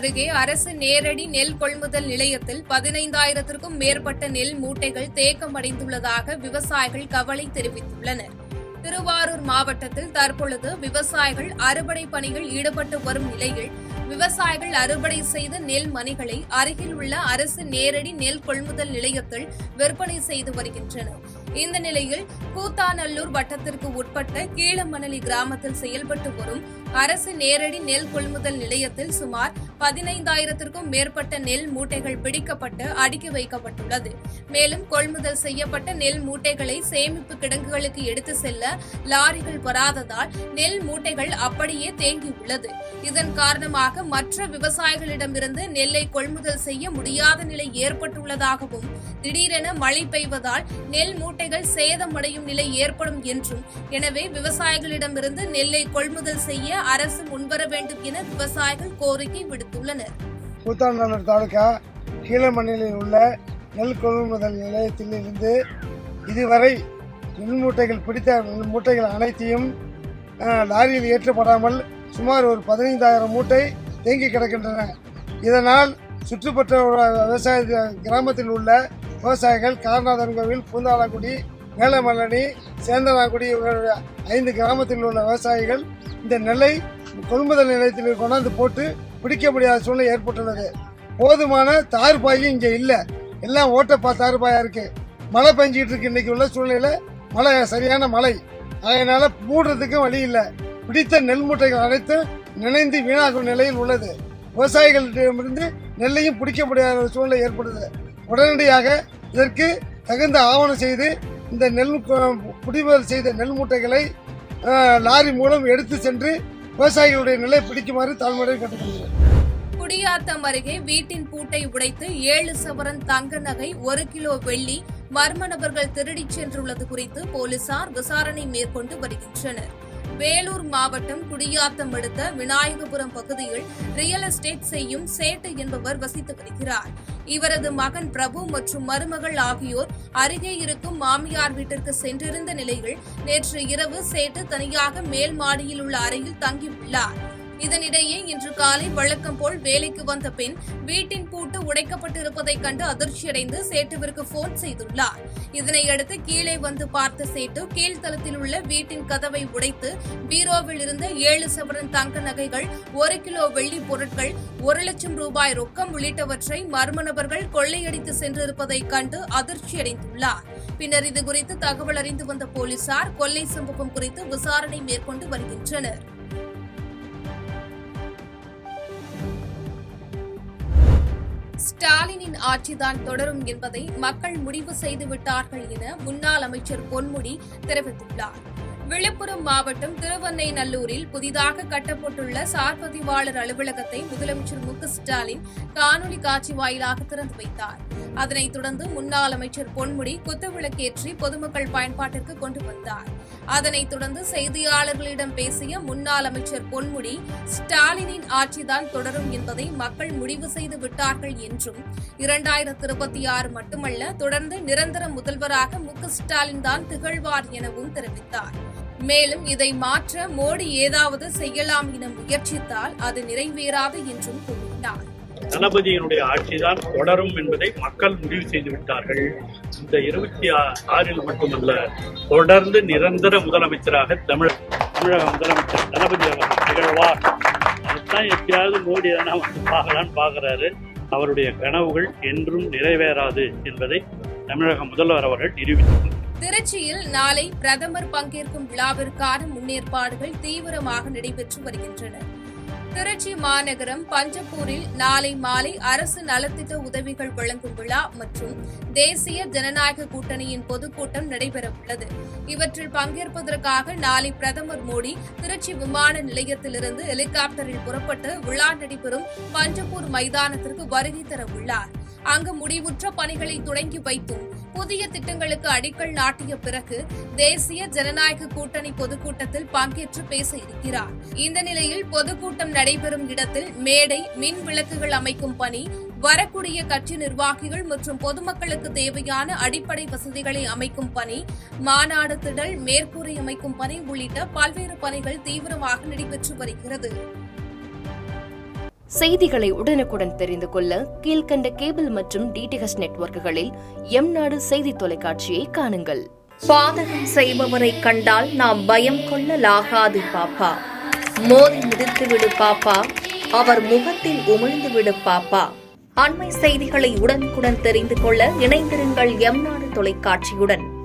அருகே அரசு நேரடி நெல் கொள்முதல் நிலையத்தில் 15,000க்கும் மேற்பட்ட நெல் மூட்டைகள் தேக்கமடைந்துள்ளதாக விவசாயிகள் கவலை தெரிவித்துள்ளனர். திருவாரூர் மாவட்டத்தில் தற்பொழுது விவசாயிகள் அறுவடை பணியில் ஈடுபட்டு வரும் நிலையில் விவசாயிகள் அறுவடை செய்த நெல் மணிகளை அருகில் உள்ள அரசு நேரடி நெல் கொள்முதல் நிலையத்தில் விற்பனை செய்து வருகின்றனர். இந்த நிலையில் கூத்தாநல்லூர் வட்டத்திற்கு உட்பட்ட கீழமணலி கிராமத்தில் செயல்பட்டு வரும் அரசு நேரடி நெல் கொள்முதல் நிலையத்தில் சுமார் 15,000க்கும் மேற்பட்ட நெல் மூட்டைகள் பிடிக்கப்பட்டு அடுக்கி வைக்கப்பட்டுள்ளது. மேலும் கொள்முதல் செய்யப்பட்ட நெல் மூட்டைகளை சேமிப்பு கிடங்குகளுக்கு எடுத்து செல்ல லாரிகள் வராததால் நெல் மூட்டைகள் அப்படியே தேங்கியுள்ளது. இதன் காரணமாக மற்ற விவசாயிகளிடமிருந்து நெல்லை கொள்முதல் செய்ய முடியாத நிலை ஏற்பட்டுள்ளதாகவும் திடீரென மழை பெய்வதால் நெல் மூட்டைகள் சேதமடையும் நிலை ஏற்படும் என்றும், எனவே விவசாயிகளிடமிருந்து நெல்லை கொள்முதல் செய்ய அரசு முன்வர வேண்டும் என விவசாயிகள் கோரிக்கை விடுத்துள்ளனர். கூத்தாநல்லூர் தாலுகா கீழமண்ணில் உள்ள நெல் கொள்முதல் நிலையத்திலிருந்து இதுவரை நெல் மூட்டைகள் பிடித்த நெல் மூட்டைகள் அனைத்தையும் லாரியில் ஏற்றப்படாமல் சுமார் ஒரு 15,000 மூட்டை தேங்கி கிடக்கின்றன. இதனால் சுற்றுப்பட்ட விவசாய கிராமத்தில் உள்ள விவசாயிகள் காரநாதன் கோவில், பூந்தாளக்குடி, மேலமல்லணி, சேந்தனாக்குடி 5 கிராமத்தில் உள்ள விவசாயிகள் இந்த நெல்லை கொள்முதல் நிலையத்தில் கொண்டாந்து போட்டு பிடிக்க முடியாத சூழ்நிலை ஏற்பட்டுள்ளது. போதுமான தார்பாயும் இங்கே இல்லை, எல்லாம் ஓட்டப்பா தார்பாயா இருக்கு. மழை பெஞ்சிட்டு இருக்கு. இன்னைக்கு உள்ள சூழ்நிலையில மழை, சரியான மழை, அதனால மூடுறதுக்கும் வழி இல்லை. பிடித்த நெல் மூட்டைகள் அனைத்தும் நினைந்து வீணாகும் நிலையில் உள்ளது. விவசாயிகளிடமிருந்து நெல்லையும் பிடிக்க முடியாத சூழ்நிலை ஏற்படுது. உடனடியாக இதற்கு தகுந்த ஆவணம் செய்து இந்த நெல் குடிமுதல் செய்த நெல் மூட்டைகளை லாரி மூலம் எடுத்து சென்று விவசாயிகளுடைய நிலை பிடிக்குமாறு தாழ்மையுடன் கேட்டுக்கொள்கிறேன். குடியாத்தம் அருகே வீட்டின் பூட்டை உடைத்து 7 சவரன் தங்க நகை, 1 கிலோ வெள்ளி மர்ம நபர்கள் திருடிச் சென்றுள்ளது குறித்து போலீசார் விசாரணை மேற்கொண்டு வருகின்றனர். வேலூர் மாவட்டம் குடியாத்தம் அடுத்த விநாயகபுரம் பகுதியில் ரியல் எஸ்டேட் செய்யும் சேட்டு என்பவர் வசித்து வருகிறார். இவரது மகன் பிரபு மற்றும் மருமகள் ஆகியோர் அருகே இருக்கும் மாமியார் வீட்டிற்கு சென்றிருந்த நிலையில் நேற்று இரவு சேட்டு தனியாக மேல் மாடியில் உள்ள அறையில் தங்கியுள்ளார். இதனிடையே இன்று காலை வழக்கம் போல் வேலைக்கு வந்த பெண் வீட்டின் பூட்டு உடைக்கப்பட்டிருப்பதைக் கண்டு அதிர்ச்சியடைந்து சேட்டுவிற்கு போன் செய்துள்ளார். இதனையடுத்து கீழே வந்து பார்த்த சேட்டு கீழ்த்தளத்தில் உள்ள வீட்டின் கதவை உடைத்து பீரோவில் இருந்த 7 சவரன் தங்க நகைகள், 1 கிலோ வெள்ளி பொருட்கள், 1 லட்சம் ரூபாய் ரொக்கம் உள்ளிட்டவற்றை மர்ம நபர்கள் கொள்ளையடித்து சென்றிருப்பதைக் கண்டு அதிர்ச்சியடைந்துள்ளார். பின்னர் இதுகுறித்து தகவல் அறிந்து வந்த போலீசார் கொள்ளை சம்பவம் குறித்து விசாரணை மேற்கொண்டு வருகின்றனர். ஸ்டாலினின் ஆட்சிதான் தொடரும் என்பதை மக்கள் முடிவு செய்துவிட்டார்கள் என முன்னாள் அமைச்சர் பொன்முடி தெரிவித்துள்ளார். விழுப்புரம் மாவட்டம் திருவெண்ணைநல்லூரில் புதிதாக கட்டப்பட்டுள்ள சார்பதிவாளர் அலுவலகத்தை முதலமைச்சர் மு.க.ஸ்டாலின் காணொலி காட்சி வாயிலாக திறந்து வைத்தார். அதனைத் தொடர்ந்து முன்னாள் அமைச்சர் பொன்முடி குத்துவிளக்கேற்றி பொதுமக்கள் பயன்பாட்டிற்கு கொண்டு வந்தார். அதனைத் தொடர்ந்து செய்தியாளர்களிடம் பேசிய முன்னாள் அமைச்சர் பொன்முடி, ஸ்டாலினின் ஆட்சிதான் தொடரும் என்பதை மக்கள் முடிவு செய்து விட்டார்கள் என்றும் 2026 மட்டுமல்ல, தொடர்ந்து நிரந்தர முதல்வராக மு.க.ஸ்டாலின் தான் திகழ்வார் எனவும் தெரிவித்தார். மேலும் இதை மாற்ற மோடி ஏதாவது செய்யலாம் என முயற்சித்தால் அது நிறைவேறாது என்றும் கூறினார். தளபதியினுடைய ஆட்சிதான் தொடரும் என்பதை மக்கள் முடிவு செய்து விட்டார்கள். இந்த 26 மட்டுமல்ல, தொடர்ந்து நிரந்தர முதலமைச்சராக தமிழக முதலமைச்சர் தளபதி அவர்கள் திகழ்வார். அதுதான் எப்பயாவது மோடி எதனா வந்து பார்க்கலான்னு பார்க்கிறாரு. அவருடைய கனவுகள் என்றும் நிறைவேறாது என்பதை தமிழக முதல்வர் அவர்கள் நிரூபித்தார். திருச்சியில் நாளை பிரதமர் பங்கேற்கும் விழாவிற்கான முன்னேற்பாடுகள் தீவிரமாக நடைபெற்று வருகின்றன. திருச்சி மாநகரம் பஞ்சப்பூரில் நாளை மாலை அரசு நலத்திட்ட உதவிகள் வழங்கும் விழா மற்றும் தேசிய ஜனநாயக கூட்டணியின் பொதுக்கூட்டம் நடைபெறவுள்ளது. இவற்றில் பங்கேற்பதற்காக நாளை பிரதமர் மோடி திருச்சி விமான நிலையத்திலிருந்து ஹெலிகாப்டரில் புறப்பட்டு விழா நடைபெறும் பஞ்சப்பூர் மைதானத்திற்கு வருகை தரவுள்ளார். அங்கு முடிவுற்ற பணிகளை தொடங்கி வைத்தும் புதிய திட்டங்களுக்கு அடிக்கல் நாட்டிய பிறகு தேசிய ஜனநாயக கூட்டணி பொதுக்கூட்டத்தில் பங்கேற்று பேச இருக்கிறார். இந்த நிலையில் பொதுக்கூட்டம் நடைபெறும் இடத்தில் மேடை, மின் விளக்குகள் அமைக்கும் பணி, வரக்கூடிய கட்சி நிர்வாகிகள் மற்றும் பொதுமக்களுக்கு தேவையான அடிப்படை வசதிகளை அமைக்கும் பணி, மாநாடு திடல், மேற்கூரை அமைக்கும் பணி உள்ளிட்ட பல்வேறு பணிகள் தீவிரமாக நடைபெற்று வருகிறது. செய்திகளை உடனுக்குடன் தெரிந்து கொள்ள கீழ்க்கண்ட கேபிள் மற்றும் டிடிஎச் நெட்வொர்க்குகளில் எம்நாடு செய்தி தொலைக்காட்சியை காணுங்கள். பாதகம் செய்பவரை கண்டால் நாம் பயம் கொள்ளலாகாது பாப்பா. மோதி மிதித்து விடு பாப்பா, அவர் முகத்தில் உமிழ்ந்து விடு பாப்பா. அண்மை செய்திகளை உடனுக்குடன் தெரிந்து கொள்ள இணைந்திருங்கள் எம்நாடு தொலைக்காட்சியுடன்.